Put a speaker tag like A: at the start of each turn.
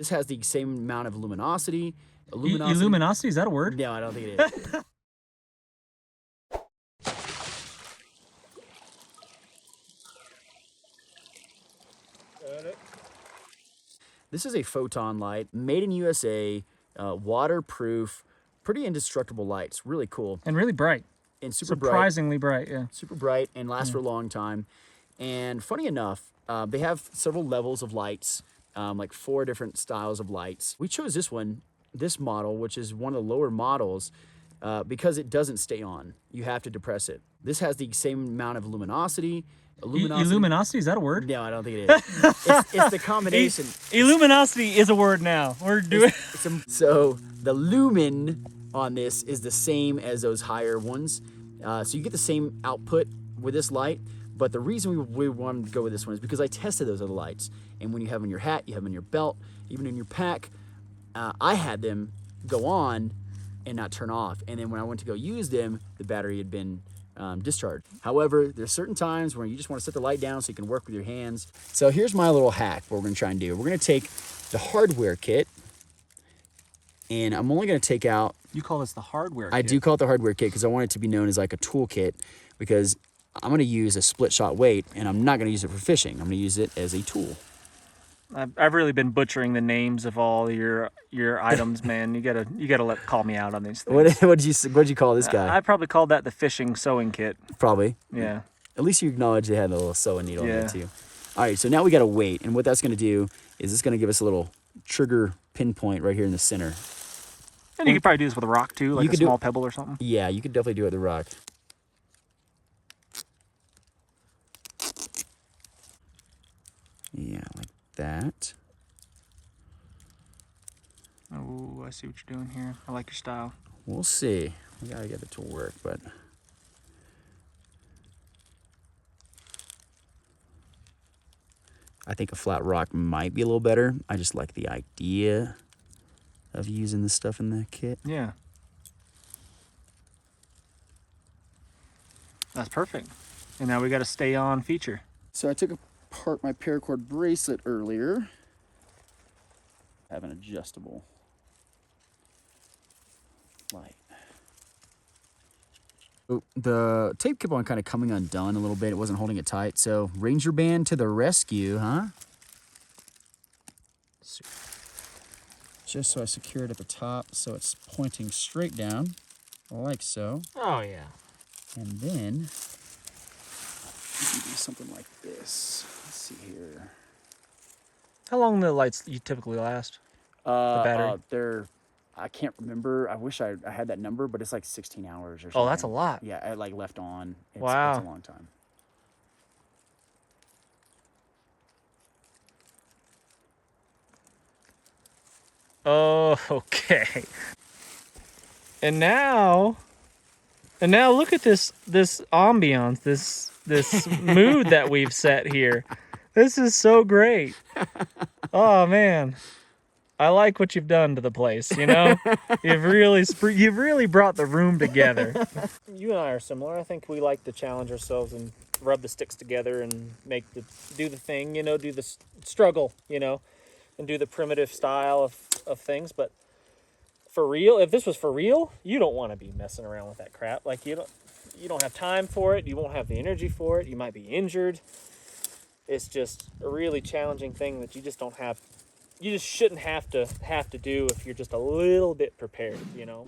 A: This has the same amount of luminosity.
B: Luminosity, is that a word?
A: No, I don't think it is. This is a photon light, made in USA, waterproof, pretty indestructible lights. Really cool.
B: And really bright.
A: And super
B: surprisingly bright, yeah.
A: Super bright and lasts for a long time. And funny enough, they have several levels of lights, like 4 different styles of lights. We chose this one, this model, which is one of the lower models, because it doesn't stay on. You have to depress it. This has the same amount of luminosity.
B: Luminosity, is that a word?
A: No, I don't think it is. it's the combination.
B: Illuminosity is a word now. We're doing.
A: So the lumen on this is the same as those higher ones. So you get the same output with this light. But the reason we wanted to go with this one is because I tested those other lights. And when you have them in your hat, you have them in your belt, even in your pack, I had them go on and not turn off. And then when I went to go use them, the battery had been discharged. However, there's certain times where you just want to set the light down so you can work with your hands. So here's my little hack, what we're going to try and do. We're going to take the hardware kit, and I'm only going to take out...
B: You call this the hardware kit?
A: I do call it the hardware kit because I want it to be known as like a tool kit, because I'm going to use a split shot weight, and I'm not going to use it for fishing. I'm going to use it as a tool.
B: I've really been butchering the names of all your items, man. You gotta call me out on these things.
A: What'd you call this guy?
B: I probably called that the fishing sewing kit.
A: Probably.
B: Yeah.
A: At least you acknowledge they had a little sewing needle in there too. All right, so now we got a weight, and what that's going to do is it's going to give us a little trigger pinpoint right here in the center.
B: And you could probably do this with a rock too, like a small pebble or something.
A: Yeah, you could definitely do it with a rock. Yeah, like that.
B: Oh, I see what you're doing here. I like your style.
A: We'll see. We gotta get it to work, but I think a flat rock might be a little better. I just like the idea of using this stuff in the kit.
B: Yeah. That's perfect. And now we got a stay on feature.
A: So I took apart my paracord bracelet earlier. I have an adjustable light. Oh, the tape kept on kind of coming undone a little bit. It wasn't holding it tight. So Ranger Band to the rescue, huh? Just so I secure it at the top so it's pointing straight down, like so.
B: Oh, yeah.
A: And then you can do something like this. Let's see here.
B: How long do the lights you typically last? The battery?
A: I can't remember. I wish I had that number, but it's like 16 hours or something.
B: Oh, that's a lot.
A: Yeah, I like left on.
B: Wow.
A: It's a long time.
B: Oh, okay. And now look at this ambiance, this mood that we've set here. This is so great. Oh man. I like what you've done to the place, you know? You've really brought the room together. You and I are similar. I think we like to challenge ourselves and rub the sticks together and do the thing, you know, do the struggle, you know, and do the primitive style of things. But for real, if this was for real, you don't want to be messing around with that crap. Like you don't have time for it. You won't have the energy for it. You might be injured. It's just a really challenging thing that you just don't have. You just shouldn't have to do if you're just a little bit prepared, you know.